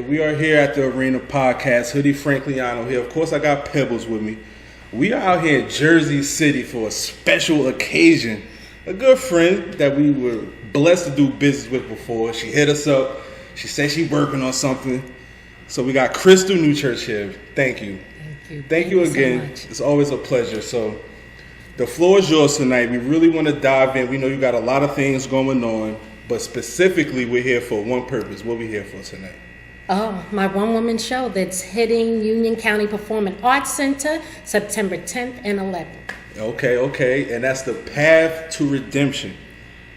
we are here at the Arena Podcast. Hoodie Frankliano here. Of course, I got Pebbles with me. We are out here in Jersey City for a special occasion. A good friend that we were blessed to do business with before. She hit us up. She said she's working on something. So we got Crystal Nuchurch here. Thank you. Thank you again. So much. It's always a pleasure. So the floor is yours tonight. We really want to dive in. We know you got a lot of things going on, but specifically we're here for one purpose. What are we here for tonight? Oh, my one-woman show that's hitting Union County Performing Arts Center September 10th and 11th. Okay. And that's the Path to Redemption,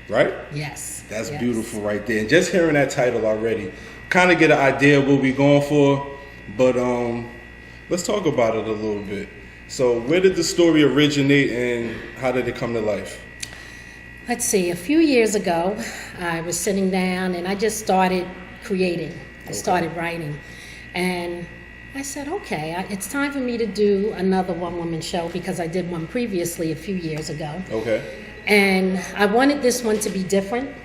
right? Yes. That's beautiful right there. And just hearing that title already, kind of get an idea of what we're going for. But let's talk about it a little bit. So where did the story originate and how did it come to life? Let's see. A few years ago, I was sitting down and I just started creating. I started writing. And I said, okay, it's time for me to do another one-woman show because I did one previously a few years ago. Okay. And I wanted this one to be different.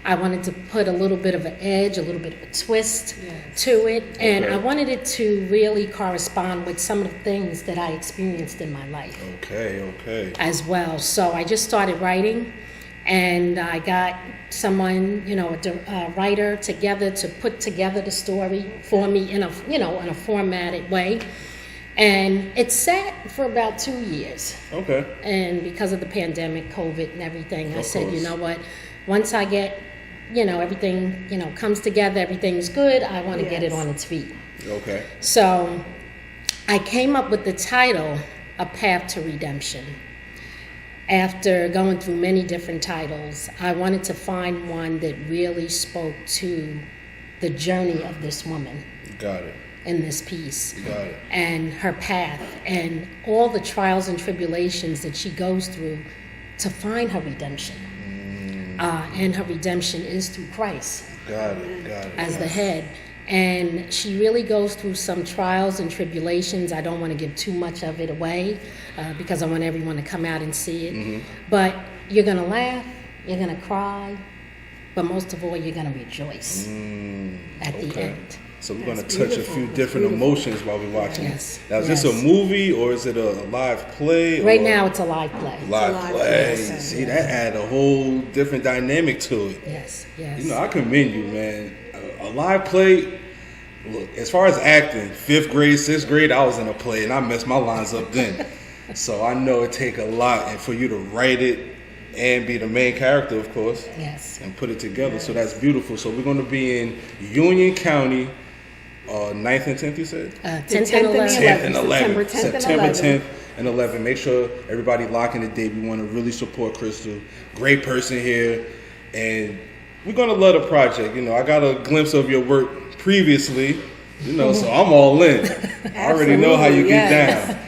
I wanted to put a little bit of an edge, a little bit of a twist to it. And I wanted it to really correspond with some of the things that I experienced in my life. Okay. As well. So I just started writing. And I got someone, a writer together to put together the story for me in a formatted way. And it sat for about 2 years. Okay. And because of the pandemic, COVID and everything, I said, course. you know what, once I get, everything, comes together, everything's good, I want to get it on its feet. Okay. So I came up with the title, A Path to Redemption. After going through many different titles, I wanted to find one that really spoke to the journey of this woman. Got it. In this piece. Got it. And her path and all the trials and tribulations that she goes through to find her redemption. And her redemption is through Christ. Got it. As the head. And she really goes through some trials and tribulations. I don't want to give too much of it away because I want everyone to come out and see it. Mm-hmm. But you're going to laugh, you're going to cry, but most of all, you're going to rejoice at the end. So we're going to touch a few different emotions while we're watching. Yes. Now, is this a movie or is it a live play? Right now, it's a live play. Live play. See, that add a whole different dynamic to it. Yes. I commend you, man. A live play, look, as far as acting, 5th grade, 6th grade, I was in a play and I messed my lines up then. So I know it take a lot, and for you to write it and be the main character, of course. Yes. And put it together. So that's beautiful. So we're going to be in Union County, 9th and 10th, you said? 10th and 11th. 10th and 11th. September 10th and 11th. Make sure everybody locking the date. We want to really support Crystal. Great person here. And we're going to love the project. I got a glimpse of your work previously, so I'm all in. I already know how you get down.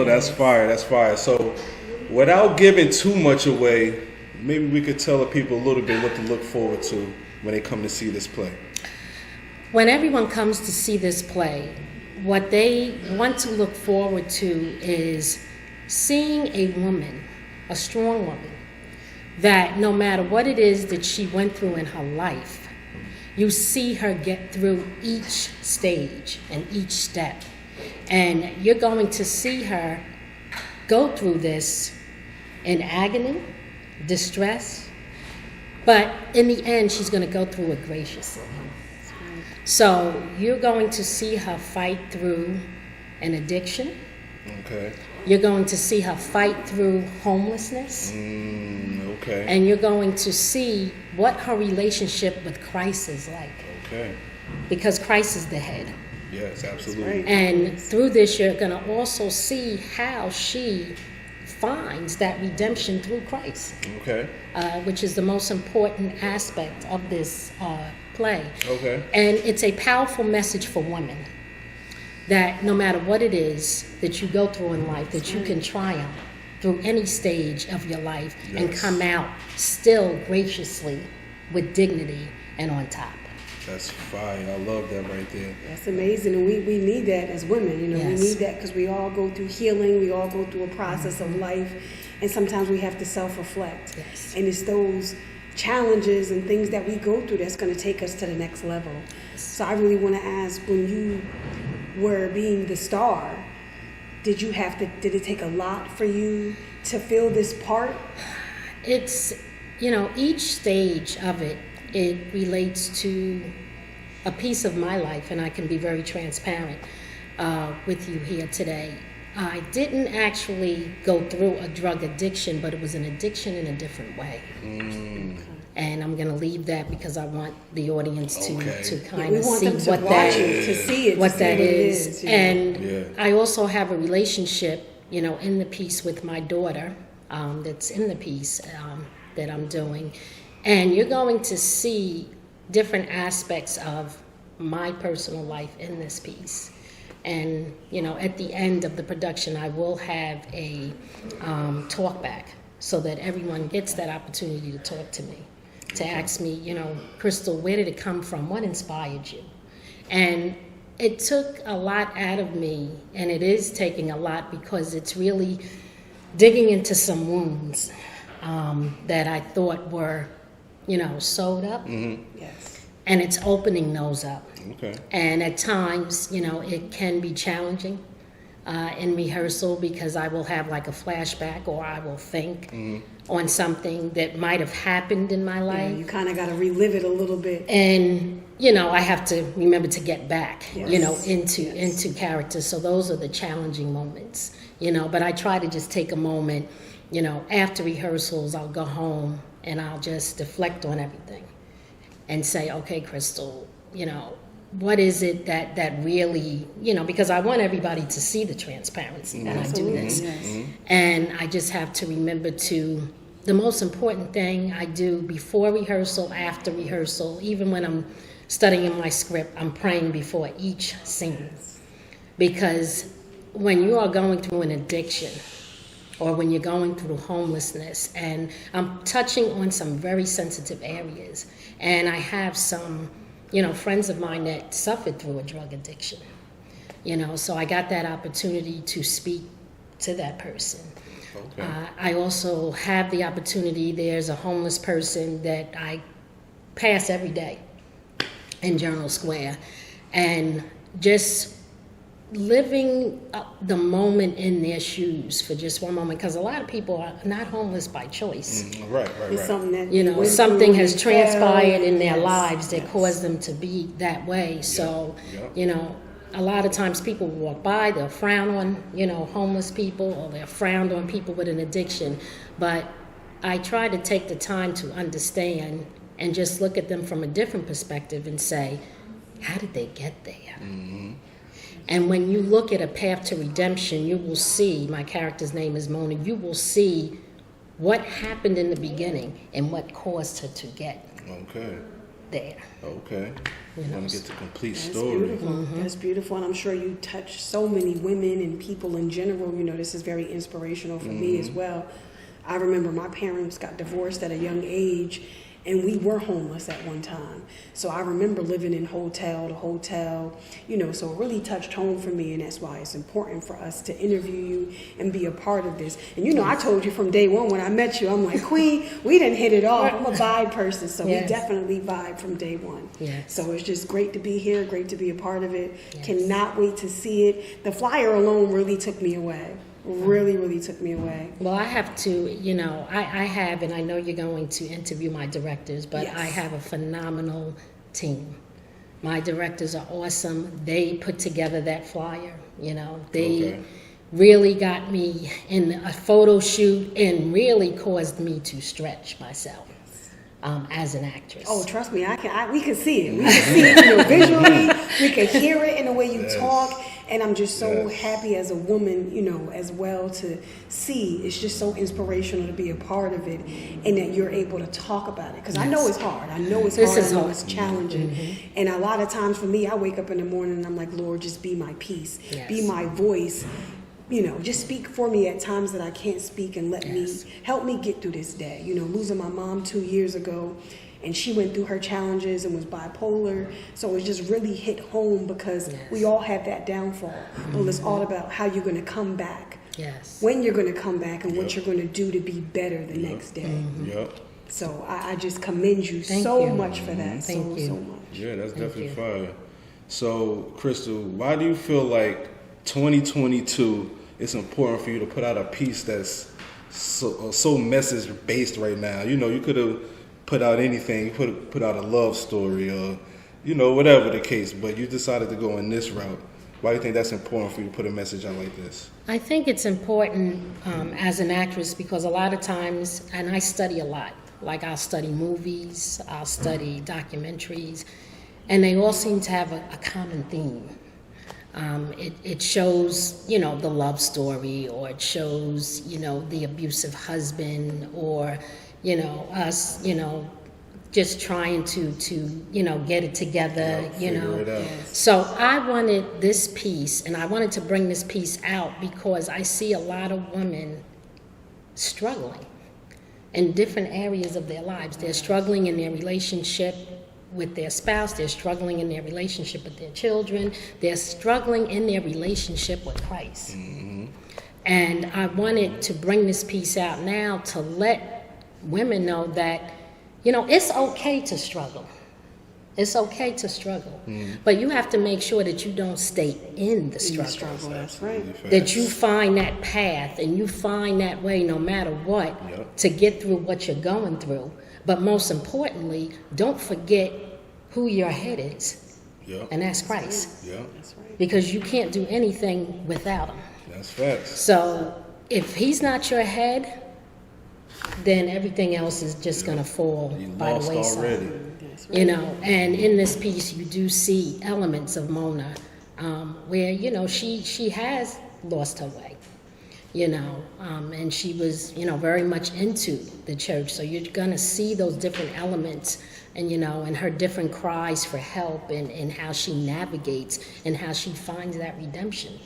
That's fire. So without giving too much away, maybe we could tell the people a little bit what to look forward to when they come to see this play. When everyone comes to see this play, what they want to look forward to is seeing a woman, a strong woman, that no matter what it is that she went through in her life, you see her get through each stage and each step. And you're going to see her go through this in agony, distress, but in the end, she's going to go through it graciously. So you're going to see her fight through an addiction. Okay. You're going to see her fight through homelessness. Okay. And you're going to see what her relationship with Christ is like. Okay. Because Christ is the head. Yes, absolutely. And through this, you're going to also see how she finds that redemption through Christ. Okay. Which is the most important aspect of this play. Okay. And it's a powerful message for women that no matter what it is that you go through in life, that you can triumph through any stage of your life and come out still graciously with dignity and on top. That's fire. I love that right there. That's amazing. And we need that as women. We Yes. need that because we all go through healing. We all go through a process of life. And sometimes we have to self-reflect. Yes. And it's those challenges and things that we go through that's going to take us to the next level. So I really want to ask, when you were being the star, did it take a lot for you to fill this part? It's, each stage of it relates to a piece of my life, and I can be very transparent with you here today. I didn't actually go through a drug addiction, but it was an addiction in a different way. And I'm going to leave that because I want the audience to kind of see what that is. And I also have a relationship, in the piece with my daughter that's in the piece that I'm doing. And you're going to see different aspects of my personal life in this piece. And, at the end of the production, I will have a talk back so that everyone gets that opportunity to talk to me, to ask me, Crystal, where did it come from? What inspired you? And it took a lot out of me, and it is taking a lot because it's really digging into some wounds that I thought were, sewed up. Mm-hmm. Yes. And it's opening those up. Okay. And at times, it can be challenging in rehearsal because I will have like a flashback, or I will think on something that might have happened in my life. Yeah, you kind of got to relive it a little bit. And, I have to remember to get back, Yes. into character. So those are the challenging moments, but I try to just take a moment, after rehearsals, I'll go home and I'll just deflect on everything and say, okay, Crystal, what is it that really, because I want everybody to see the transparency when I do this. Yes. And I just have to remember the most important thing I do before rehearsal, after rehearsal, even when I'm studying my script, I'm praying before each scene. Because when you are going through an addiction, or when you're going through homelessness, and I'm touching on some very sensitive areas, and I have some, friends of mine that suffered through a drug addiction, so I got that opportunity to speak to that person. Okay. I also have the opportunity, there's a homeless person that I pass every day in Journal Square, and just living the moment in their shoes for just one moment, because a lot of people are not homeless by choice. Right. It's something that something has transpired in their lives that caused them to be that way. So, a lot of times people walk by, they'll frown on, homeless people, or they're frowned on people with an addiction. But I try to take the time to understand and just look at them from a different perspective and say, how did they get there? Mm-hmm. And when you look at A Path to Redemption, you will see, my character's name is Mona, you will see what happened in the beginning and what caused her to get there. Okay. You I know, want to get the complete That's story. beautiful. That's beautiful, and I'm sure you touch so many women and people in general. This is very inspirational for me as well. I remember my parents got divorced at a young age, and we were homeless at one time. So I remember living in hotel to hotel, so it really touched home for me, and that's why it's important for us to interview you and be a part of this. And I told you from day one when I met you, I'm like, Queen, we didn't hit it off. I'm a vibe person, so we definitely vibe from day one. Yes. So it's just great to be here, great to be a part of it. Yes. Cannot wait to see it. The flyer alone really took me away. Really took me away. Well, I have to, I have, and I know you're going to interview my directors, but Yes. I have a phenomenal team. My directors are awesome. They put together that flyer, They really got me in a photo shoot and really caused me to stretch myself as an actress. Oh, trust me, we can see it. We can see it visually. We can hear it in the way you talk. And I'm just so happy as a woman, as well to see. It's just so inspirational to be a part of it, and that you're able to talk about it. Because I know it's hard. I know it's hard. I know it's challenging. And a lot of times for me, I wake up in the morning and I'm like, Lord, just be my peace. Yes. Be my voice. Just speak for me at times that I can't speak, and help me get through this day. Losing my mom 2 years ago, and she went through her challenges and was bipolar. So it just really hit home, because we all have that downfall. Well, it's all about how you're going to come back. Yes. When you're going to come back, and what you're going to do to be better the next day. Yep. So I just commend you Thank so you. much for that. Thank you. So much. Yeah, that's Thank definitely you. fire. So, Crystal, why do you feel like 2022 it's important for you to put out a piece that's so message based right now? You know, you could have put out anything. You put out a love story or, you know, whatever the case, but you decided to go in this route. Why do you think that's important for you to put a message out like this? I think it's important as an actress because a lot of times, and I study a lot, like I'll study movies, I'll study documentaries, and they all seem to have a common theme. It shows, you know, the love story, or it shows, you know, the abusive husband, or, you know, us, you know, just trying to you know, get it together, you know. Figure it out. So I wanted this piece, and I wanted to bring this piece out because I see a lot of women struggling in different areas of their lives. They're struggling in their relationship with their spouse, they're struggling in their relationship with their children, they're struggling in their relationship with Christ. Mm-hmm. And I wanted to bring this piece out now to let women know that, you know, it's okay to struggle. It's okay to struggle. But you have to make sure that you don't stay in the struggle. That's right. That you find that path and you find that way no matter what to get through what you're going through. But most importantly, don't forget who your head is. And that's Christ. That's right. Because you can't do anything without him. That's facts. So if he's not your head, then everything else is just going to fall You by lost the wayside. already. That's right. You know, and in this piece, you do see elements of Mona where, you know, she has lost her way, you know, and she was, you know, very much into the church. So you're going to see those different elements and, you know, and her different cries for help and how she navigates and how she finds that redemption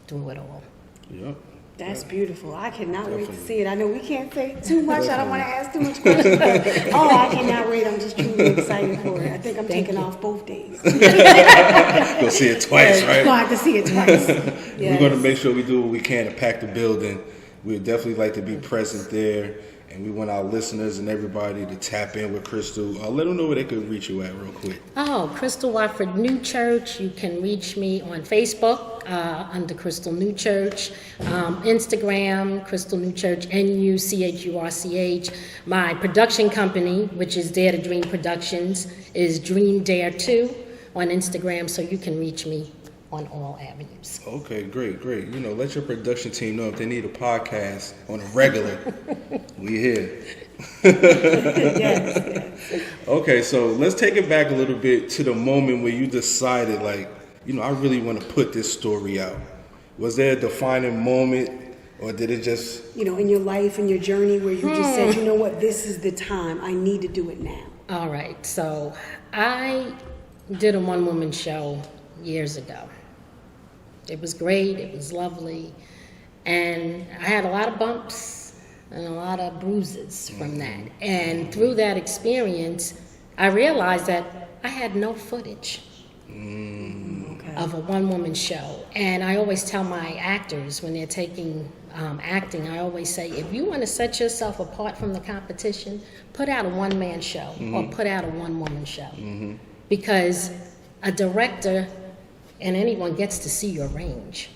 through it all. Yep. That's beautiful. I cannot wait to Definitely. see it. I know we can't say too much. I don't want to ask too much questions. But, I cannot wait. I'm just truly excited for it. I think I'm taking off both days. Go see it twice, right? Going to see it twice. We're going to make sure we do what we can to pack the building. We'd definitely like to be present there, and we want our listeners and everybody to tap in with Crystal. Let them know where they could reach you at real quick. Oh, Crystal Watford Nuchurch. You can reach me on Facebook under Crystal Nuchurch, Instagram, Crystal Nuchurch, Nuchurch. My production company, which is Dare to Dream Productions, is Dream Dare 2 on Instagram, so you can reach me on all avenues. Okay, great. You know, let your production team know if they need a podcast on a regular. We here. Yes. Okay, so let's take it back a little bit to the moment where you decided, like, you know, I really want to put this story out. Was there a defining moment, or did it just... You know, in your life, in your journey, where you just said, you know what, this is the time. I need to do it now. All right, so I did a one-woman show years ago. It was great, it was lovely, and I had a lot of bumps and a lot of bruises from that. And through that experience, I realized that I had no footage of a one-woman show. And I always tell my actors when they're taking acting, I always say, if you want to set yourself apart from the competition, put out a one-man show or put out a one-woman show. Because a director and anyone gets to see your range.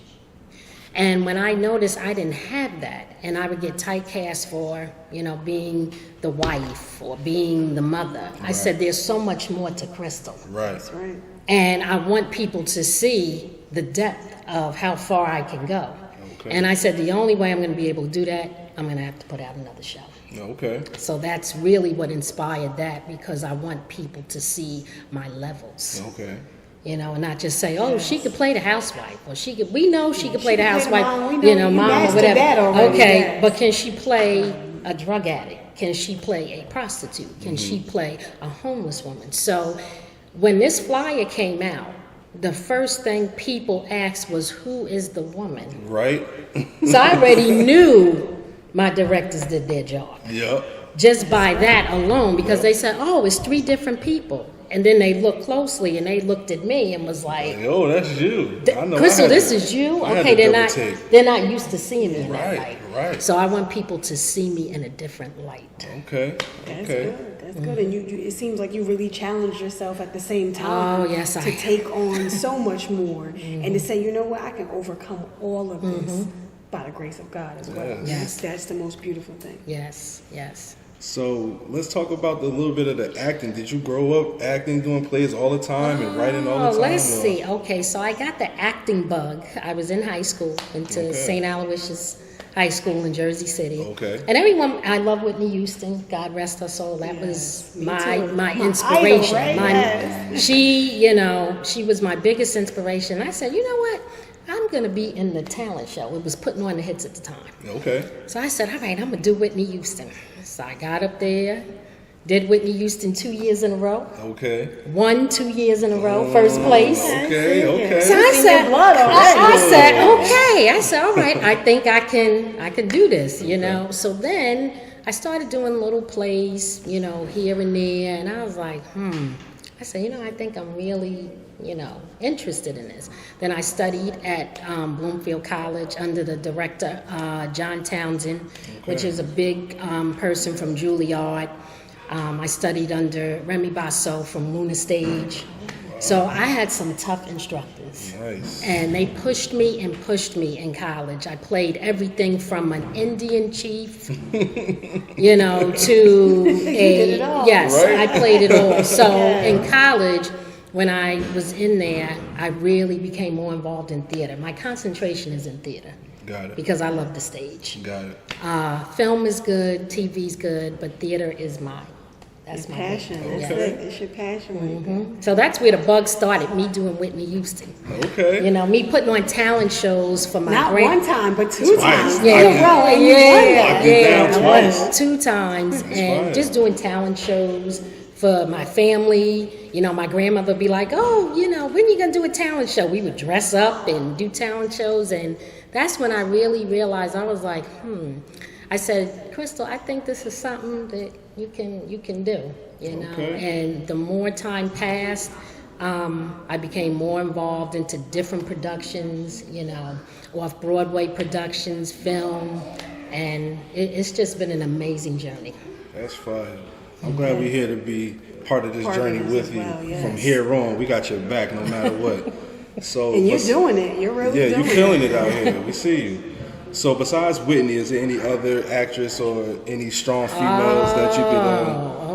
And when I noticed I didn't have that, and I would get typecast for, you know, being the wife or being the mother, I said, there's so much more to Crystal. Right. That's right. And I want people to see the depth of how far I can go. Okay. And I said, the only way I'm going to be able to do that, I'm going to have to put out another show. Okay. So that's really what inspired that, because I want people to see my levels. Okay. You know, and not just say, oh, she could play the housewife, or we know she could play the could play the housewife, mom, we you know know, you mom or mastered whatever. that already, Okay, yes. but can she play a drug addict? Can she play a prostitute? Can she play a homeless woman? So when this flyer came out, the first thing people asked was, who is the woman? Right? So I already knew my directors did their job. Yep. Just by that alone, because they said, oh, it's 3 different people. And then they looked closely, and they looked at me and was like, "Oh, that's you." I know. Crystal, this is you. Okay, they're not used to seeing me in that light. Right. So I want people to see me in a different light. Okay. That's good. That's good. And you, it seems like you really challenged yourself at the same time. Oh, yes, to take on so much more and to say, you know what, I can overcome all of this by the grace of God as well. Yes. That's the most beautiful thing. Yes. So let's talk about a little bit of the acting. Did you grow up acting, doing plays all the time and writing all the time? Let's see. Okay, so I got the acting bug. I was in high school, went to St. Aloysius High School in Jersey City. Okay. And everyone, I love Whitney Houston. God rest her soul. That was my inspiration. Idol, right? She was my biggest inspiration. I said, you know what? I'm going to be in the talent show. It was putting on the hits at the time. Okay. So I said, all right, I'm going to do Whitney Houston. So I got up there, did Whitney Houston 2 years in a row. Okay. Won 2 years in a row, first place. Okay. So I said, I said, all right, I think I can do this, you know. So then I started doing little plays, you know, here and there, and I was like, I said, I think I'm really, interested in this. Then I studied at Bloomfield College under the director, John Townsend, which is a big person from Juilliard. I studied under Remy Basso from Luna Stage. So I had some tough instructors. Nice. And they pushed me in college. I played everything from an Indian chief, to did it all. Yes, right? I played it all. So in college, when I was in there, I really became more involved in theater. My concentration is in theater. Got it. Because I love the stage. Got it. Film is good, TV's good, but theater is mine. That's my passion. Yes. It's your passion. So that's where the bug started, me doing Whitney Houston. Okay. Me putting on talent shows for my Not one time, but two times. Twice. 2 times. And just doing talent shows for my family. My grandmother would be like, oh, when are you going to do a talent show? We would dress up and do talent shows. And that's when I really realized, I was like, I said, Crystal, I think this is something that you can do, And the more time passed, I became more involved into different productions, off-Broadway productions, film, and it's just been an amazing journey. That's fine. I'm glad we're here to be part of this journey with you. From here on, we got your back no matter what. So, and you're doing it. You're really doing it. Yeah, you're killing it out here. We see you. So besides Whitney, is there any other actress or any strong females that you could...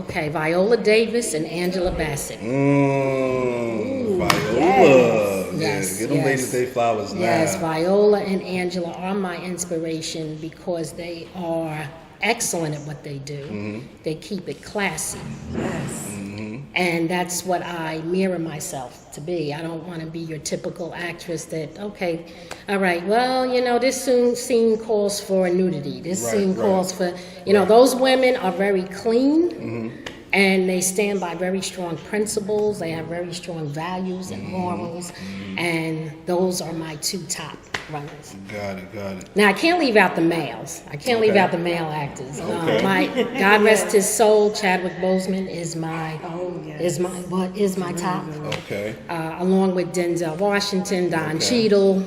Okay. Viola Davis and Angela Bassett. Viola. Yes. Give them ladies their flowers now. Yes, Viola and Angela are my inspiration because they are excellent at what they do. They keep it classy. Yes. And that's what I mirror myself to be. I don't want to be your typical actress that, okay, all right, well, this scene calls for nudity. This scene calls for, those women are very clean and they stand by very strong principles. They have very strong values and morals. And those are my 2 top runners. Got it. Now, I can't leave out the males. I can't leave out the male actors. My God rest his soul, Chadwick Boseman is my top. Okay. Along with Denzel Washington, Don Cheadle,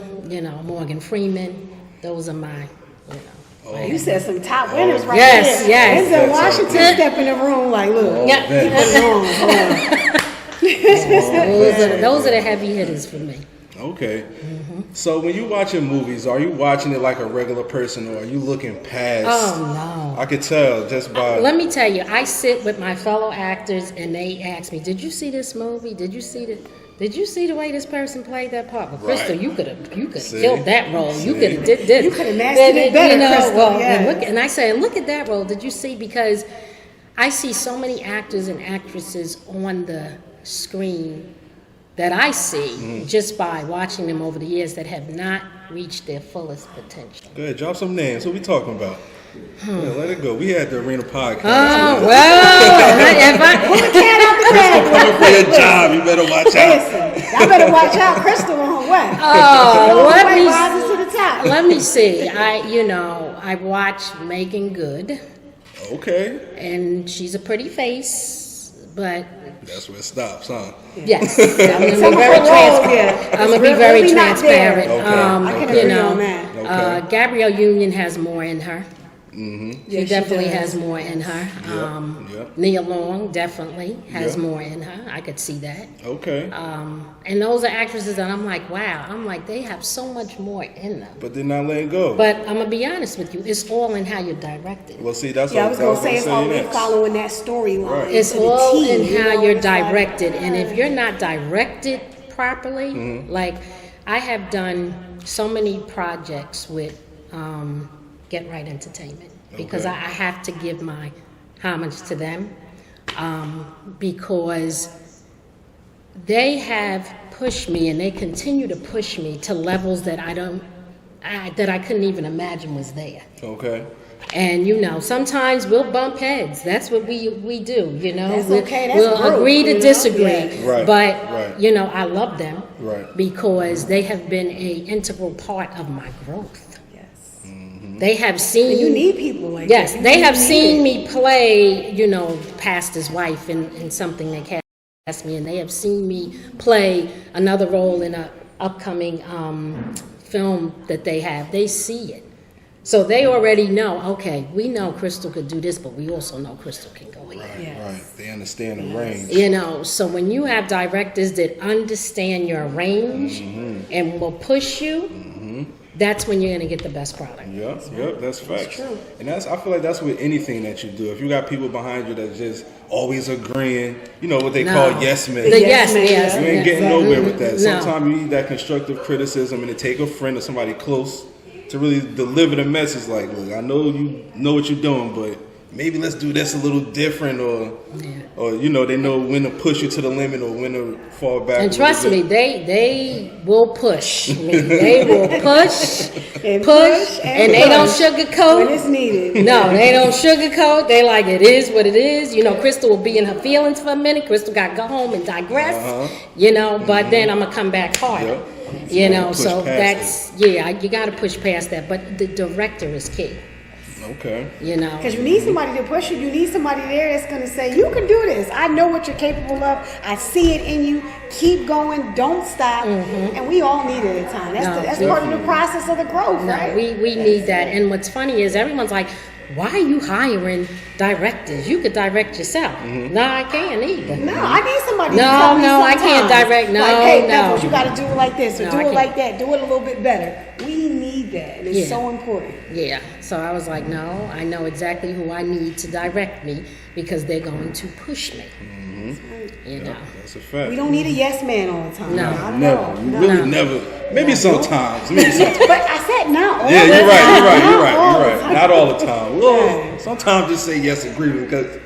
Morgan Freeman. Those are my, You said some top winners right there. Yes. Denzel Washington step in the room like, look. Those are the heavy hitters for me. Okay. So when you watching movies, are you watching it like a regular person or are you looking past? Oh, no. I could tell just by... Let me tell you, I sit with my fellow actors and they ask me, did you see this movie? Did you see the way this person played that part? Well, Crystal, you could have killed that role. You could have did this. You could have mastered it better, Crystal. And I say, look at that role. Did you see? Because I see so many actors and actresses on the screen that I see just by watching them over the years that have not reached their fullest potential. Go ahead, drop some names. What we talking about? Yeah, let it go. We had the Arena podcast. Oh, well, if I pull the cat out the bag. Coming for your job, you better watch out. Listen, y'all better watch out, Crystal on her way. Oh, rises to the top. Let me see. I watch Megan Good. Okay. And she's a pretty face, but That's where it stops, huh? yes, I'm gonna be Some of very her roles, yeah. I'm gonna be It's very really not there. transparent. Okay. I can agree on that. Okay. Gabrielle Union has more in her. Mm-hmm. She Yes, she definitely does. has more in her. Yep. Nia Long definitely has Yep. more in her. I could see that. Okay. And those are actresses that I'm like, wow. I'm like, they have so much more in them. But they're not letting go. But I'm gonna be honest with you, it's all in how you're directed. Well, see, that's Yeah, I what was going to say it's always next. following that storyline. Right. It's to the all T, in you how know, you're it's like- directed, and if you're not directed properly, Mm-hmm. like I have done so many projects with Get Right Entertainment because Okay. I have to give my homage to them because they have pushed me and they continue to push me to levels that I couldn't even imagine was there. Okay. And you know, sometimes we'll bump heads. That's what we do. You know, That's okay. That's we'll growth, agree to you know? disagree. Yeah. Right, But right. you know, I love them Right. because they have been a integral part of my growth. Yes. They have seen. And you need people like Yes, that. You they have need seen it. me play. You know, pastor's wife in something they cast me, and they have seen me play another role in a upcoming film that they have. They see it. So they already know, okay, we know Crystal could do this, but we also know Crystal can go here. Yes. Right. They understand the range. You know, so when you have directors that understand your range and will push you, that's when you're going to get the best product. Yep, that's facts. true. And I feel like that's with anything that you do. If you got people behind you that just always agreeing, you know what they No. call yes men. The Yes, yes, man. yes. You ain't yes. getting nowhere with that. No. Sometimes you need that constructive criticism and to take a friend or somebody close to really deliver the message like, look, I know you know what you're doing, but maybe let's do this a little different or you know, they know when to push you to the limit or when to fall back. And a trust little me, bit. they will push me. They will push, And push, and they don't push sugarcoat. when it's needed. No, they don't sugarcoat. They like it is what it is. You know, Crystal will be in her feelings for a minute. Crystal got to go home and digress. You know, but then I'm gonna come back harder. Yep. You know, Push so past that's you got to push past that. But the director is key. Okay. You know, Because you need somebody to push you. You need somebody there that's going to say, you can do this. I know what you're capable of. I see it in you. Keep going. Don't stop. And we all need it at times. That's No, part of the process of the growth, no, right? we need that. And what's funny is everyone's like, why are you hiring directors? You could direct yourself. No, I can't either. No, I need somebody No, to tell me no, I can't sometimes. direct. No, like, hey, no. Pebbles, you got to do it like this or No, do I it can't. like that. Do it a little bit better. We need that. And it's Yeah. so important. Yeah. So I was like, no, I know exactly who I need to direct me because they're going to push me. You know. That's a fact. We don't need a yes man all the time. No. I know. Never. You No. really never. Maybe sometimes. Maybe sometimes. But I said not all Yeah, the you're right. time. You're right. You're Not right. all You're the right. time. Not all the time. Well, Yeah. sometimes just say yes, agree with because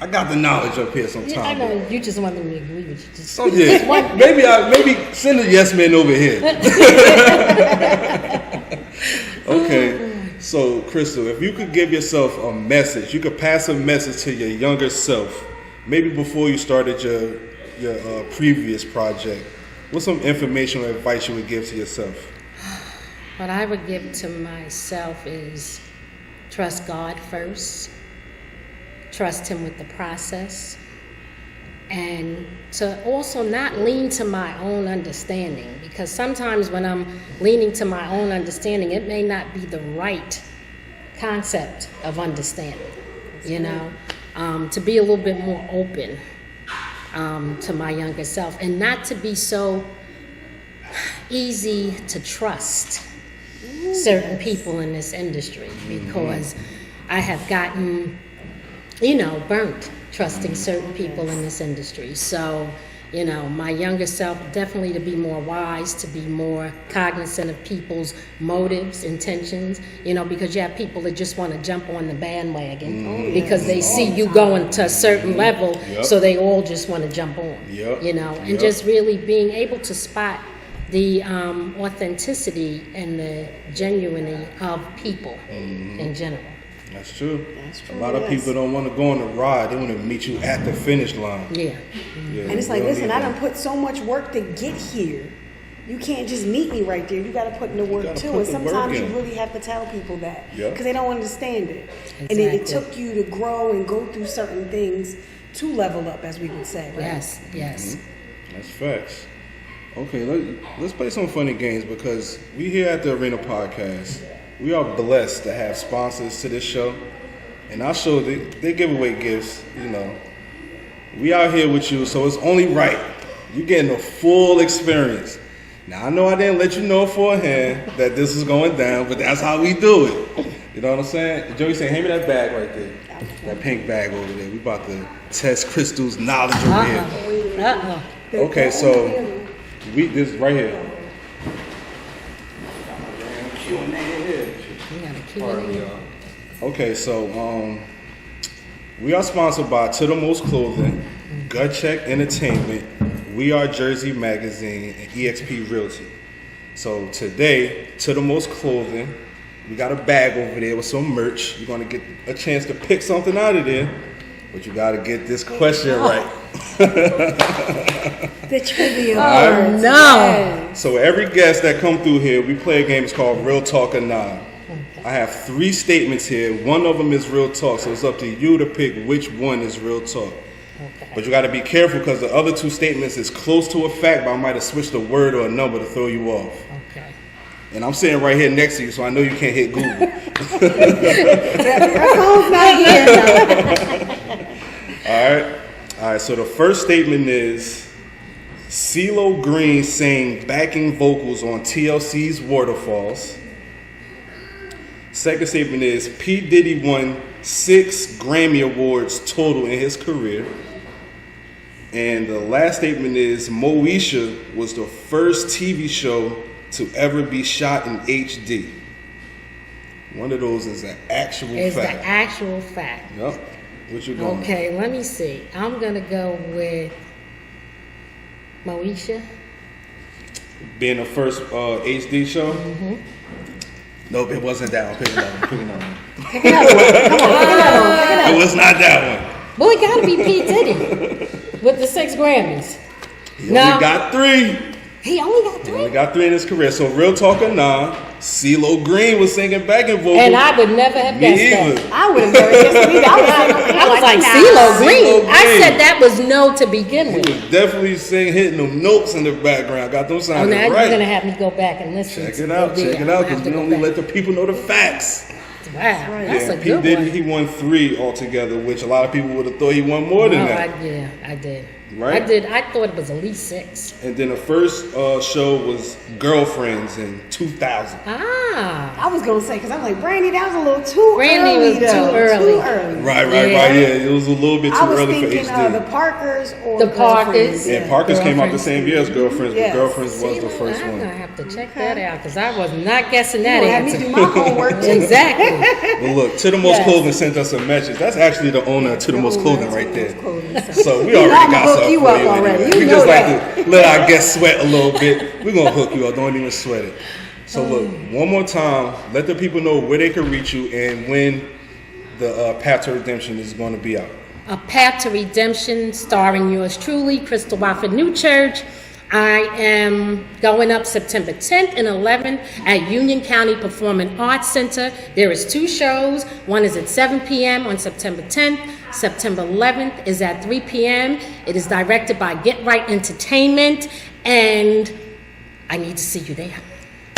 I got the knowledge up here. Sometimes. Yeah, I know. You just want them to agree with you. Just, So yeah, maybe send a yes man over here. Okay. So Crystal, if you could give yourself a message, you could pass a message to your younger self, maybe before you started your previous project. What's some information or advice you would give to yourself? what I would give to myself is trust God first, trust Him with the process, and to also not lean to my own understanding, because sometimes when I'm leaning to my own understanding, it may not be the right concept of understanding, you know, to be a little bit more open to my younger self and not to be so easy to trust certain people in this industry, because I have gotten, you know, burnt trusting certain people in this industry. So, you know, my younger self, definitely to be more wise, to be more cognizant of people's motives, intentions, you know, because you have people that just want to jump on the bandwagon because they see you going to a certain level, so they all just want to jump on, you know, and just really being able to spot the authenticity and the genuinity of people in general. That's true. That's true, A lot of yes. people don't want to go on the ride. They want to meet you at the finish line. Yeah. Yeah, And it's we like, don't listen, need I that. done put so much work to get here. You can't just meet me right there. You got to put in the work gotta too. put And the sometimes work you in. really have to tell people that Yeah. because they don't understand it. And it Exactly. took you to grow and go through certain things level up, as we would say. Right? Yes, yes. That's facts. Okay, let's play some funny games because we here at the Arena Podcast, we are blessed to have sponsors to this show. And our show, they give away gifts, you know. We out here with you, so it's only right. You're getting a full experience. Now, I know I didn't let you know beforehand that this is going down, but that's how we do it. You know what I'm saying? Joey saying, hand me that bag right there. That pink bag over there. We about to test Crystal's knowledge over here. Okay, so this right here. Okay, so we are sponsored by To The Most Clothing, Gut Check Entertainment, We Are Jersey Magazine, and EXP Realty. So today, To The Most Clothing, we got a bag over there with some merch. You're gonna get a chance to pick something out of there, but you gotta get this question right. The trivia. Oh, no. Yes. So every guest that come through here, we play a game. It's called Real Talk or Nah. I have 3 statements here. One of them is real talk, so it's up to you to pick which one is real talk. Okay. But you got to be careful because the other 2 statements is close to a fact, but I might have switched a word or a number to throw you off. Okay. And I'm sitting right here next to you, so I know you can't hit Google. Your phone's not here. All right. So the first statement is CeeLo Green sang backing vocals on TLC's Waterfalls. Second statement is P. Diddy won 6 Grammy Awards total in his career. And the last statement is Moesha was the first TV show to ever be shot in HD. One of those is an actual fact. It's the actual fact. Yep. What you going? Okay, let me see. I'm going to go with Moesha. Being the first HD show? Mm-hmm. Nope, it wasn't that one. Pick another one. Pick another one. Come on, pick another one. It was not that one. Boy, it got to be P. Diddy with the 6 Grammys. He only got 3. He only got 3? He only got 3 in his career. So real talk or nah, CeeLo Green was singing backing vocals. And I would never have guessed that. I would have never guessed it either. I was like, CeeLo Green? I said that was no to begin He with. was definitely hitting them notes in the background. Got them Oh, sounding now right. you're going to have me go back and listen. Check it out, because we only let the people know the facts. Wow, that's a P. good Diddy, one. he won 3 altogether, which a lot of people would have thought he won more than that. I did. Right? I did. I thought it was at least 6. And then the first show was Girlfriends in 2000. I was going to say, because I'm like, Brandy, that was a little too Brandy early. was too early. Too early. Right. Yeah, it was a little bit too I was early for thinking HD. the Parkers or The Parkers. And Parkers came out the same year as Girlfriends, Yes. but Girlfriends was the first I'm one. going to have to check that out because I was not guessing that You had me answer. do my homework too. Exactly. But look, To The Most Clothing sent us a message. That's actually the owner of To The Most Clothing right there. So we already got something you for up you already. anyway. You We know just that. like to let our guests sweat a little bit. We're going to hook you up. Don't even sweat it. So look, one more time, let the people know where they can reach you and when the Path to Redemption is going to be out. A Path to Redemption starring yours truly, Crystal Wofford Nuchurch. I am going up September 10th and 11th at Union County Performing Arts Center. There is 2 shows. One is at 7 p.m. on September 10th. September 11th is at 3 p.m. It is directed by Get Right Entertainment, and I need to see you there.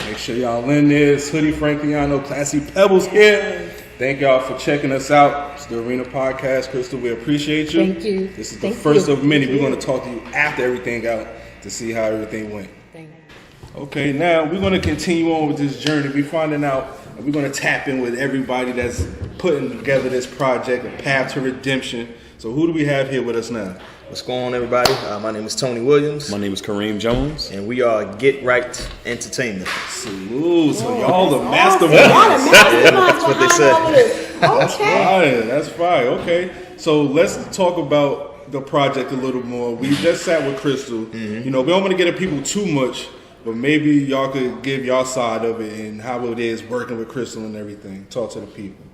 Make sure y'all in there. It's Hoodie Frankiano, Classy Pebbles here. Thank y'all for checking us out. It's the Arena Podcast. Crystal, we appreciate you. Thank you. This is Thank the first you. of many. We're going to talk to you after everything out to see how everything went. Thank you. Okay, now we're going to continue on with this journey. We're finding out, and we're going to tap in with everybody that's putting together this project, A Path to Redemption. So who do we have here with us now? What's going on, everybody? My name is Tony Williams. My name is Kareem Jones. And we are Get Right Entertainment. Salute. So y'all the masterminds. That's what they said. That's fine. Okay. So let's talk about the project a little more. We just sat with Crystal. Mm-hmm. You know, we don't want to get at people too much, but maybe y'all could give y'all side of it and how it is working with Crystal and everything. Talk to the people.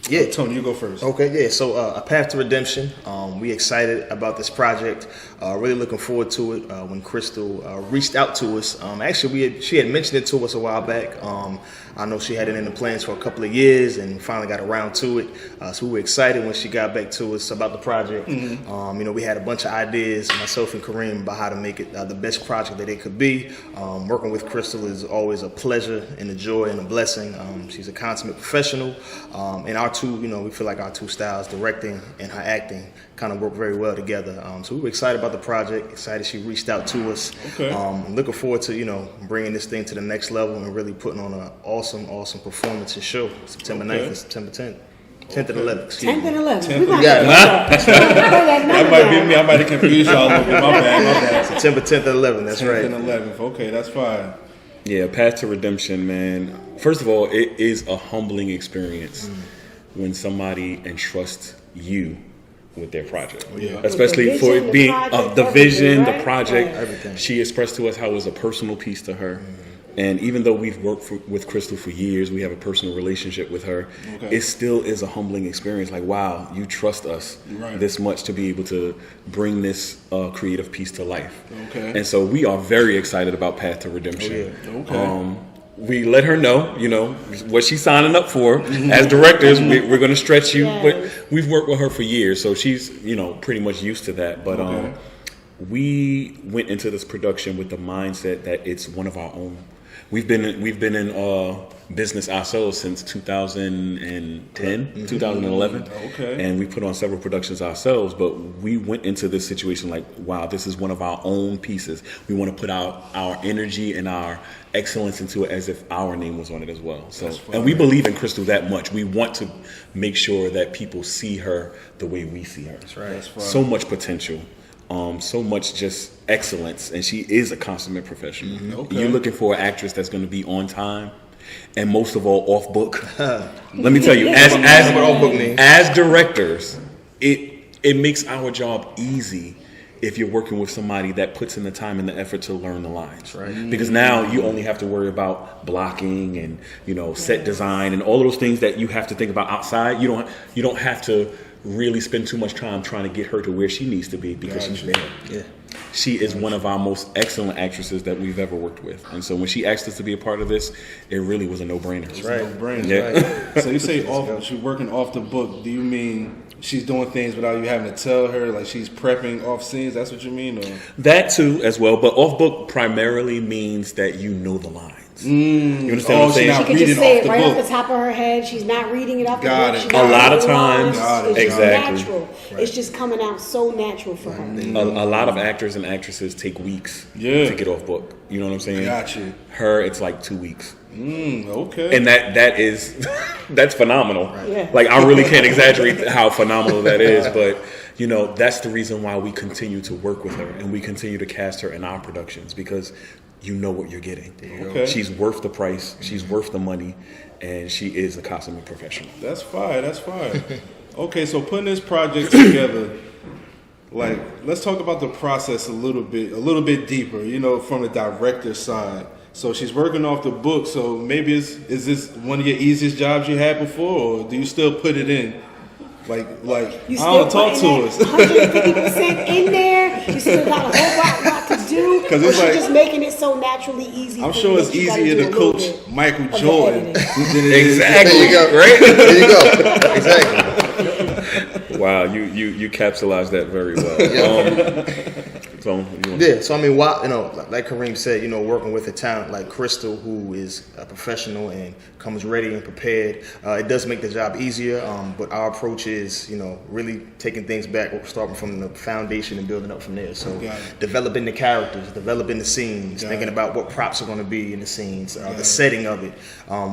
Yeah. Tony, you go first. Okay, yeah. So, A Path to Redemption. We excited about this project. Really looking forward to it. When Crystal reached out to us, actually, she had mentioned it to us a while back. I know she had it in the plans for a couple of years and finally got around to it. So we were excited when she got back to us about the project. We had a bunch of ideas, myself and Kareem, about how to make it the best project that it could be. Working with Crystal is always a pleasure and a joy and a blessing. She's a consummate professional. And our two, we feel like our two styles, directing and her acting, kind of work very well together. So we were excited about the project, excited she reached out to us. Okay. Looking forward to, bringing this thing to the next level and really putting on an awesome performance and show. September 9th and September 10th. 10th and 11th. 10th and 11th. Yeah. We might That might be me. I might have confused y'all a little bit. My bad. September 10th and 11th, that's 10th right. and 11th. Okay, that's fine. Yeah, Path to Redemption, man. First of all, it is a humbling experience when somebody entrusts you with their project. Yeah. Especially With the for vision, it being the project, the vision, everything, the right? project. Right. Everything. She expressed to us how it was a personal piece to her. And even though we've worked with Crystal for years, we have a personal relationship with her, Okay. it still is a humbling experience. Like, wow, you trust us Right. this much to be able to bring this creative piece to life. Okay. And so we are very excited about Path to Redemption. Oh, yeah. Okay. We let her know, what she's signing up for. As directors, we're going to stretch you. Yes. But we've worked with her for years, so she's, pretty much used to that. But Okay. we went into this production with the mindset that it's one of our own. We've been in business ourselves since 2010, 2011. Okay. And we put on several productions ourselves, but we went into this situation like, wow, this is one of our own pieces. We want to put our energy and our excellence into it as if our name was on it as well. So, and we believe in Crystal that much. We want to make sure that people see her the way we see her. That's right. That's fine. So much potential. So much just excellence, and she is a consummate professional. Okay. You're looking for an actress that's going to be on time, and most of all, off book. Let me tell you, as directors, it makes our job easy if you're working with somebody that puts in the time and the effort to learn the lines. Right. Because now you only have to worry about blocking and set design and all of those things that you have to think about outside. You don't have to really spend too much time trying to get her to where she needs to be because she's there. Yeah. She is one of our most excellent actresses that we've ever worked with. And so when she asked us to be a part of this, it really was a no-brainer. It's a no-brainer. Yeah. So you say she's working off the book. Do you mean she's doing things without you having to tell her? Like she's prepping off scenes? That's what you mean? Or? That too as well. But off book primarily means that you know the lines. You understand what I'm saying? She's She not can just reading say off it the right book. off the top of her head. She's not reading it off the Got book. it. She's A not lot of reading times. lines. It's Exactly. just natural. It's just coming out so natural for her. A lot of actors and actresses take weeks Yeah. to get off book. You know what I'm saying? Got you. Her, it's like 2 weeks. Okay. And that is that's phenomenal. Yeah. Like I really can't exaggerate how phenomenal that is, but that's the reason why we continue to work with her and we continue to cast her in our productions because you know what you're getting. Okay. She's worth the price, she's worth the money, and she is a consummate professional. That's fine. That's fine. Okay, so putting this project together, like, let's talk about the process a little bit deeper. From the director's side. So she's working off the book. So maybe is this one of your easiest jobs you had before, or do you still put it in? Like You I don't talk to us. 150% in there. You still got a whole lot to do. 'Cause Or it's she's like- just making it so naturally easy. I'm for sure you it's that you gotta easier do to a little coach bit Michael of the Jordan editing. than it is. Exactly. There you go. Right? There you go. Exactly. Wow, you capsulized that very well. So Yeah, so I mean, like Kareem said, working with a talent like Crystal, who is a professional and comes ready and prepared, it does make the job easier. But our approach is, really taking things back, starting from the foundation and building up from there. So Got it. developing the characters, developing the scenes, Got thinking it. about what props are going to be in the scenes, the setting of it,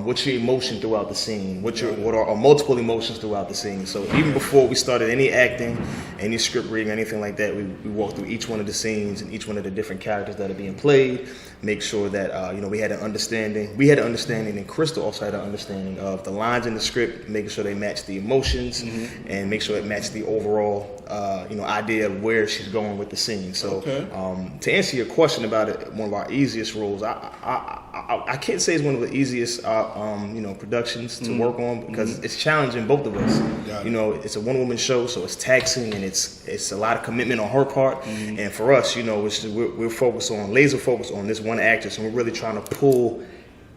what's your emotion throughout the scene, what are multiple emotions throughout the scene. So even before we started any acting, any script reading, anything like that, we walked through each one of the scenes and each one of the different characters that are being played, make sure that we had an understanding. We had an understanding, and Crystal also had an understanding of the lines in the script, making sure they match the emotions, and make sure it matched the overall idea of where she's going with the scene. So to answer your question about it, one of our easiest roles, I can't say it's one of the easiest productions to work on, because it's challenging both of us. It's a one-woman show, so it's taxing, and it's a lot of commitment on her part. And for us, we're laser focused on this one actress, and we're really trying to pull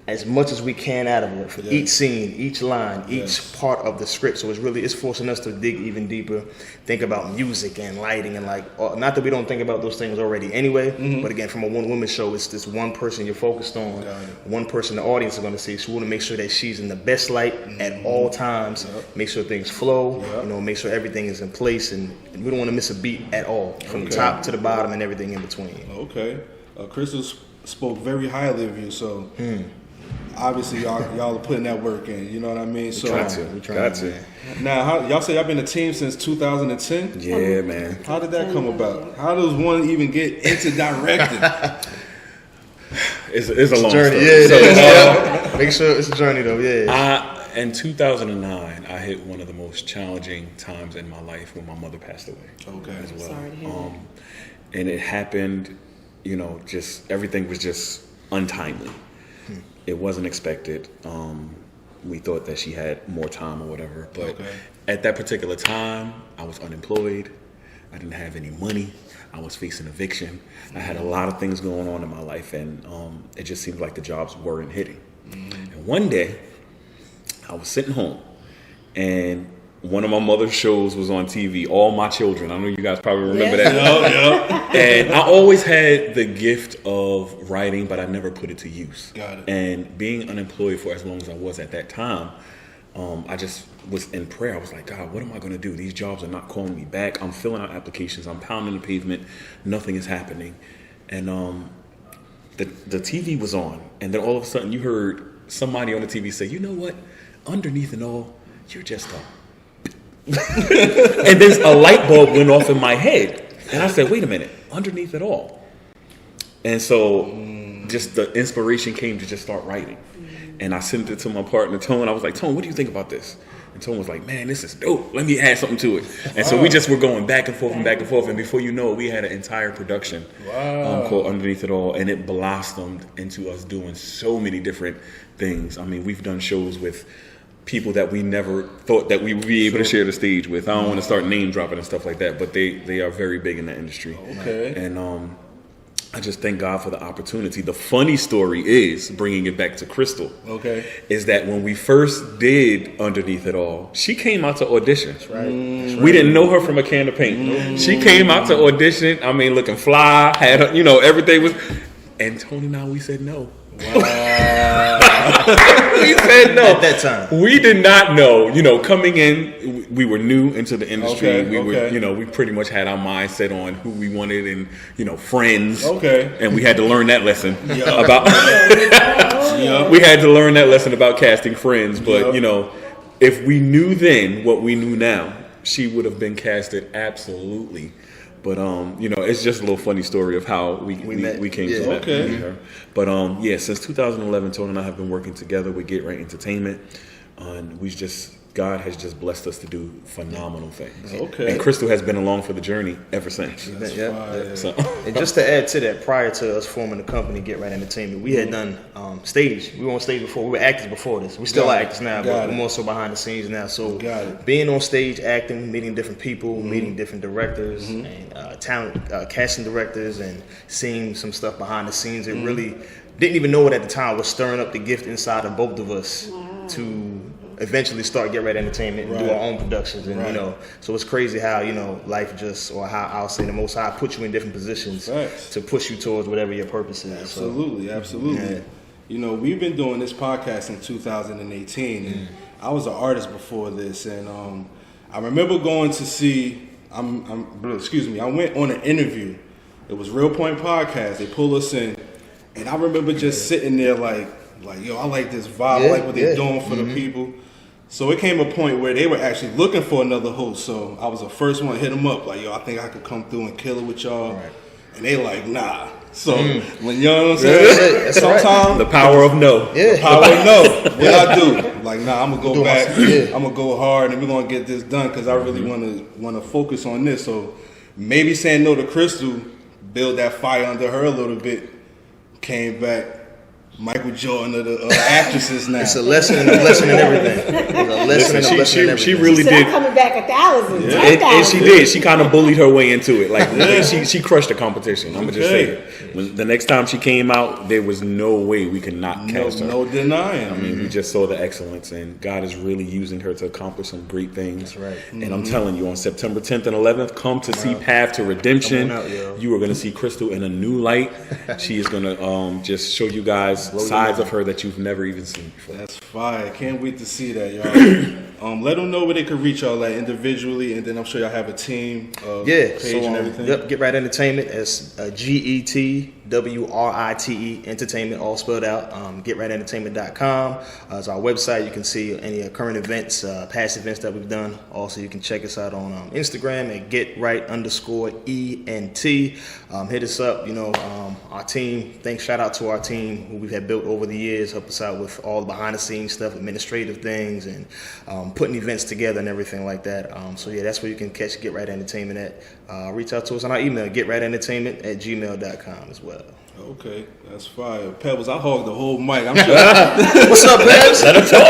as much as we can out of her for each scene, each line, each part of the script. So it's forcing us to dig even deeper, think about music and lighting, and not that we don't think about those things already anyway, but again, from a one-woman show, it's this one person you're focused on, one person the audience is going to see. So we want to make sure that she's in the best light at all times, make sure things flow, make sure everything is in place, and we don't want to miss a beat at all, from the top to the bottom and everything in between. Okay. Crystal spoke very highly of you, so obviously y'all are putting that work in, you know what I mean? So we got to. Now, y'all say y'all been a team since 2010? Yeah, man. How did that come about? How does one even get into directing? It's a long journey. Story. Make sure it's a journey though. In 2009, I hit one of the most challenging times in my life when my mother passed away. Okay. As well. Sorry to hear that. And it happened, just everything was just untimely. It wasn't expected. We thought that she had more time or whatever, but at that particular time, I was unemployed. I didn't have any money. I was facing eviction. I had a lot of things going on in my life, and it just seemed like the jobs weren't hitting. And one day, I was sitting home, and one of my mother's shows was on TV, All My Children. I know you guys probably remember that. And I always had the gift of writing, but I never put it to use. Got it. And being unemployed for as long as I was at that time, I just was in prayer. I was like, God, what am I going to do? These jobs are not calling me back. I'm filling out applications. I'm pounding the pavement. Nothing is happening. And the TV was on. And then all of a sudden you heard somebody on the TV say, you know what? Underneath it all, you're just a... And then a light bulb went off in my head, and I said, wait a minute, underneath it all. And so just the inspiration came to just start writing. And I sent it to my partner Tone. I was like, Tone, what do you think about this? And Tone was like, man, this is dope, let me add something to it. And so we just were going back and forth, and before you know it, we had an entire production called Underneath It All, and it blossomed into us doing so many different things. I mean, we've done shows with people that we never thought that we would be able to share the stage with. I don't want to start name dropping and stuff like that, but they are very big in the industry. Okay. And I just thank God for the opportunity. The funny story is, bringing it back to Crystal, is that when we first did Underneath It All, she came out to audition. That's right. We didn't know her from a can of paint. She came out to audition, I mean, looking fly, had her, everything was, and Tony and I, we said no. Wow. We said no. At that time. We did not know. Coming in, we were new into the industry. Were, we pretty much had our mindset on who we wanted and, friends. Okay. And we had to learn that lesson about we had to learn that lesson about casting friends. But, if we knew then what we knew now, she would have been casted absolutely. But it's just a little funny story of how we came to that. Her. But since 2011, Tony and I have been working together with Get Right Entertainment, and God has just blessed us to do phenomenal things. Okay. And Crystal has been along for the journey ever since. So. And just to add to that, prior to us forming the company Get Right Entertainment, we had done stage. We were on stage before. We were actors before this. We still are actors now, but we're more so behind the scenes now. So being on stage, acting, meeting different people, meeting different directors and talent, casting directors, and seeing some stuff behind the scenes, it really didn't even know it at the time was stirring up the gift inside of both of us to eventually start Get Right Entertainment and do our own productions. And so it's crazy how life or how I'll say the Most High put you in different positions to push you towards whatever your purpose is. Absolutely. We've been doing this podcast in 2018, and I was an artist before this, and I remember going to see I went on an interview. It was Real Point Podcast. They pulled us in, and I remember just sitting there like yo, I like this vibe, I like what they're doing for the people. So it came a point where they were actually looking for another host. So I was the first one to hit them up, like, yo, I think I could come through and kill it with y'all. and they like, nah. So when you know what I'm saying, that's sometimes The power of no. the power of no. What I do? Like, nah, I'm gonna go back. I'm gonna go hard, and we're gonna get this done because I really want to focus on this. So maybe saying no to Crystal, build that fire under her a little bit. Came back. Michael Jordan of the actresses now. It's a lesson and a blessing in everything. It's a lesson and a blessing in everything. She really So did. I'm coming back 1,000, And she did. She kind of bullied her way into it. Like she crushed the competition. I'm gonna just say it. When the next time she came out, there was no way we could not cast her. No denying. I mean, we just saw the excellence, and God is really using her to accomplish some great things. That's right. And I'm telling you, on September 10th and 11th, come to see Path to Redemption. Come on out, yo. You are going to see Crystal in a new light. She is going to just show you guys sides of her that you've never even seen before. That's fire. Can't wait to see that, y'all. Let them know where they could reach y'all at individually, and then I'm sure y'all have a team page and everything. Yep, Get Right Entertainment. It's GETWRITE Entertainment, all spelled out. GetRightEntertainment.com is our website. You can see any current events, past events that we've done. Also, you can check us out on Instagram at GetRight_ENT. Hit us up. Our team. Shout out to our team who we've had built over the years. Help us out with all the behind the scenes stuff, administrative things, and putting events together and everything like that. So yeah, that's where you can catch Get Right Entertainment at. Reach out to us on our email, GetRightEntertainment@gmail.com as well. Okay, that's fire. Pebbles, I hogged the whole mic. I'm sure. What's up, Pebbles? Let him talk.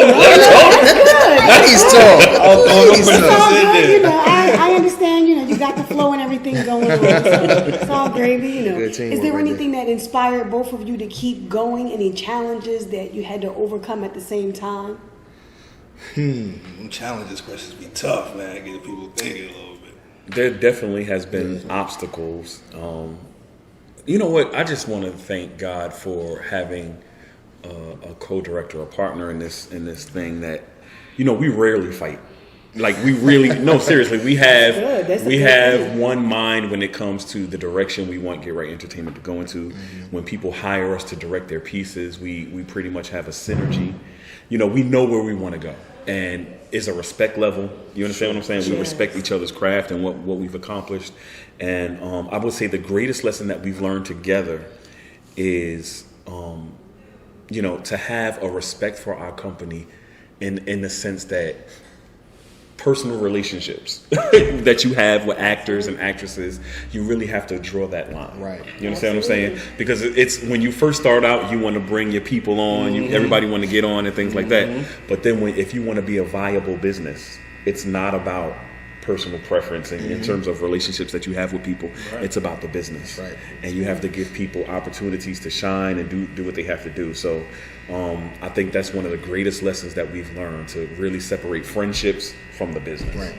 Please talk. It's all good, I understand, you got the flow and everything going on. So it's all gravy, Good teamwork Is there right anything that inspired both of you to keep going? Any challenges that you had to overcome at the same time? Them challenges questions be tough, man. Get people thinking a little bit. There definitely has been obstacles. You know what? I just want to thank God for having a co-director, a partner in this thing that, we rarely fight. Like we really, no, seriously, we have one mind when it comes to the direction we want Get Right Entertainment to go into. When people hire us to direct their pieces, we pretty much have a synergy. We know where we want to go, and it's a respect level. You understand what I'm saying? We respect each other's craft and what we've accomplished. And I would say the greatest lesson that we've learned together is, to have a respect for our company in the sense that personal relationships that you have with actors and actresses, you really have to draw that line. Right. You understand what I'm saying? Because it's when you first start out, you want to bring your people on, everybody want to get on and things like that. But then if you want to be a viable business, it's not about personal preference in terms of relationships that you have with people. Right. It's about the business. Right. And you have to give people opportunities to shine and do what they have to do. So I think that's one of the greatest lessons that we've learned, to really separate friendships from the business. Right.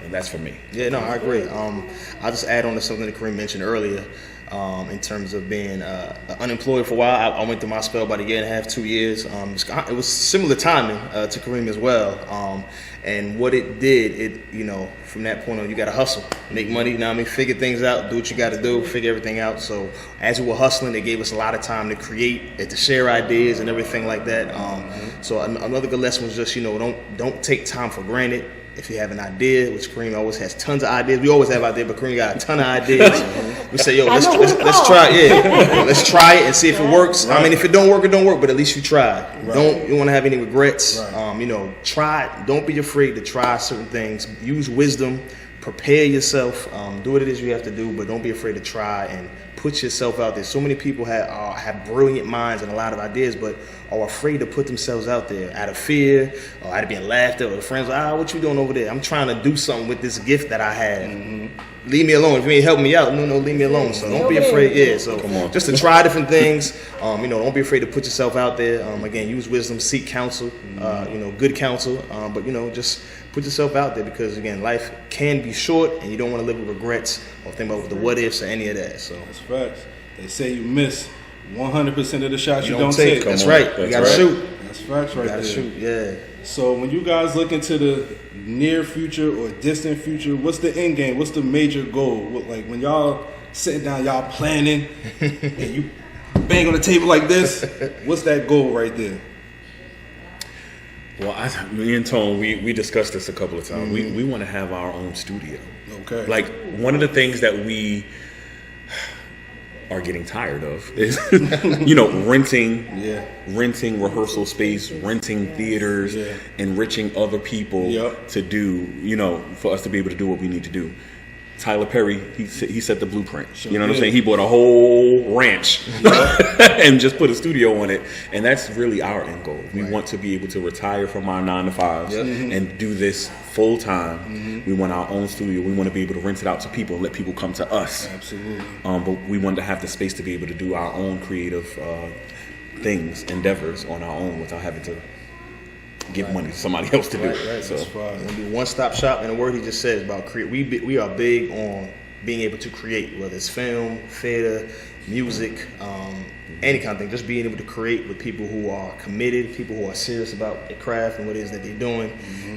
And that's for me. Yeah, no, I agree. I'll just add on to something that Kareem mentioned earlier. In terms of being unemployed for a while, I went through my spell about 1.5 years, 2 years. It was similar timing to Kareem as well. And what it did, from that point on, you got to hustle, make money. Figure things out, do what you got to do, figure everything out. So as we were hustling, it gave us a lot of time to create, to share ideas and everything like that. So another good lesson was just, don't take time for granted. If you have an idea, which Kareem always has tons of ideas. We always have ideas, but Kareem got a ton of ideas. We say, let's try it. Let's try it and see if it works. Right. If it don't work, But at least you tried. Right. You want to have any regrets. Right. Try. Don't be afraid to try certain things. Use wisdom. Prepare yourself. Do what it is you have to do, but don't be afraid to try and put yourself out there. So many people have brilliant minds and a lot of ideas, but are afraid to put themselves out there out of fear or out of being laughed at, or friends what you doing over there? I'm trying to do something with this gift that I have. Leave me alone. If you ain't helping me out, no, leave me alone. So don't be afraid. Yeah, so just to try different things. Don't be afraid to put yourself out there. Again, use wisdom, seek counsel, good counsel. But just put yourself out there, because again, life can be short and you don't want to live with regrets or think about the what ifs or any of that. So that's facts. They say you miss 100% of the shots you don't take. That's right. You gotta shoot. That's facts right there. You gotta shoot, yeah. So when you guys look into the near future or distant future, what's the end game? What's the major goal? When y'all sitting down, y'all planning, and you bang on the table like this, what's that goal right there? Well, me and Tone, we discussed this a couple of times. We want to have our own studio. Okay. Like, one of the things that we are getting tired of is, you know, renting rehearsal space, renting theaters, enriching other people to do, you know, for us to be able to do what we need to do. Tyler Perry, he set the blueprint. You know what I'm saying? He bought a whole ranch and just put a studio on it. And that's really our end goal. We want to be able to retire from our 9 to 5s and do this full time. We want our own studio. We want to be able to rent it out to people and let people come to us. Absolutely. But we want to have the space to be able to do our own creative things, endeavors on our own without having to give money to somebody else to do it. So we're gonna do one-stop shop, and the word he just said is about create. We are big on being able to create, whether it's film, theater, music, any kind of thing. Just being able to create with people who are committed, people who are serious about their craft and what it is that they're doing,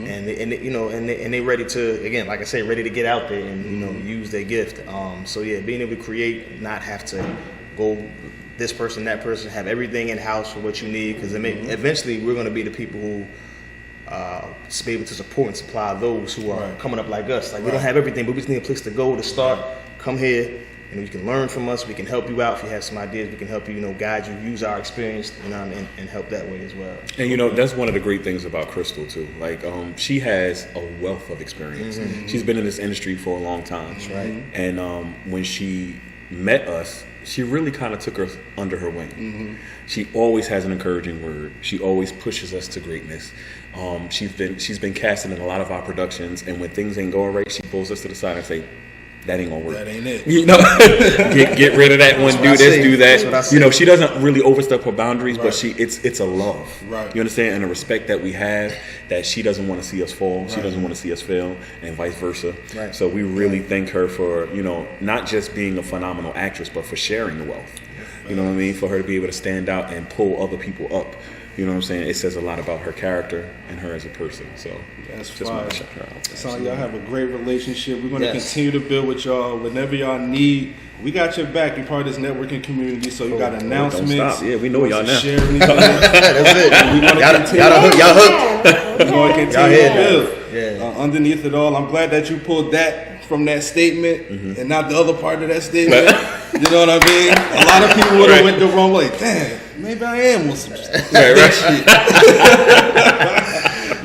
and they ready to, again, like I say, ready to get out there and you know use their gift. So yeah, being able to create, not have to go this person, that person, have everything in house for what you need, because eventually we're going to be the people who be able to support and supply those who are coming up like us. Like we don't have everything, but we just need a place to go to start. Come here, and you can learn from us. We can help you out if you have some ideas. We can help you, guide you, use our experience, and help that way as well. And that's one of the great things about Crystal too. Like she has a wealth of experience. She's been in this industry for a long time. That's right. And when she met us, she really kind of took us under her wing. She always has an encouraging word. She always pushes us to greatness. She's been casting in a lot of our productions, and when things ain't going right, she pulls us to the side and say, "That ain't gonna work. That ain't it. Get rid of that one. Do this, do that." She doesn't really overstep her boundaries, but it's a love. Right. You understand, and a respect that we have, that she doesn't want to see us fall. She doesn't want to see us fail, and vice versa. Right. So we really thank her for not just being a phenomenal actress, but for sharing the wealth. You know what I mean? For her to be able to stand out and pull other people up. You know what I'm saying? It says a lot about her character and her as a person. So that's just want to fine. check her out. It sounds like y'all have a great relationship. We're going to Yes. continue to build with y'all. Whenever y'all need, we got your back. You're part of this networking community, so you got announcements. Don't stop. Yeah, we know y'all now. Share anything. That's it. We want to continue. Y'all hooked. We're going to continue Y'all to here build. Yeah. Underneath it all, I'm glad that you pulled that from that statement and not the other part of that statement. You know what I mean? A lot of people would have went the wrong way. Damn, maybe I am with some shit.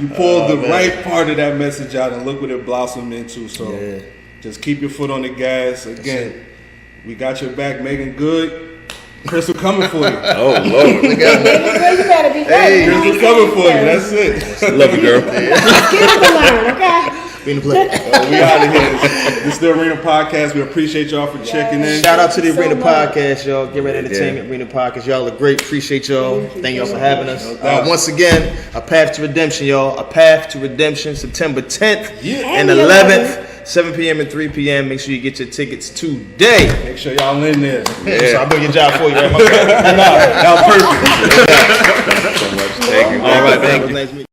You pulled the right part of that message out, and look what it blossomed into. So just keep your foot on the gas. Again, we got your back, Megan Good. Crystal coming for you. Oh Lord, You better be ready. Crystal coming for you. That's it. love you, girl. Skills to learn, okay? Being a player. We out of here. This is the Arena Podcast. We appreciate y'all for checking in. Shout out to the So Arena much. Podcast, y'all. Get Ready Entertainment, Arena Podcast. Y'all are great. Appreciate y'all. Thank y'all for having us. doubt. Once again, A Path to Redemption, y'all. A Path to Redemption, September 10th and And the 11th, 7 p.m. and 3 p.m. Make sure you get your tickets today. Make sure y'all in there. So I'm doing your job for you, right? Y'all perfect. So much. Thank you. All right, thank you. Nice meeting you.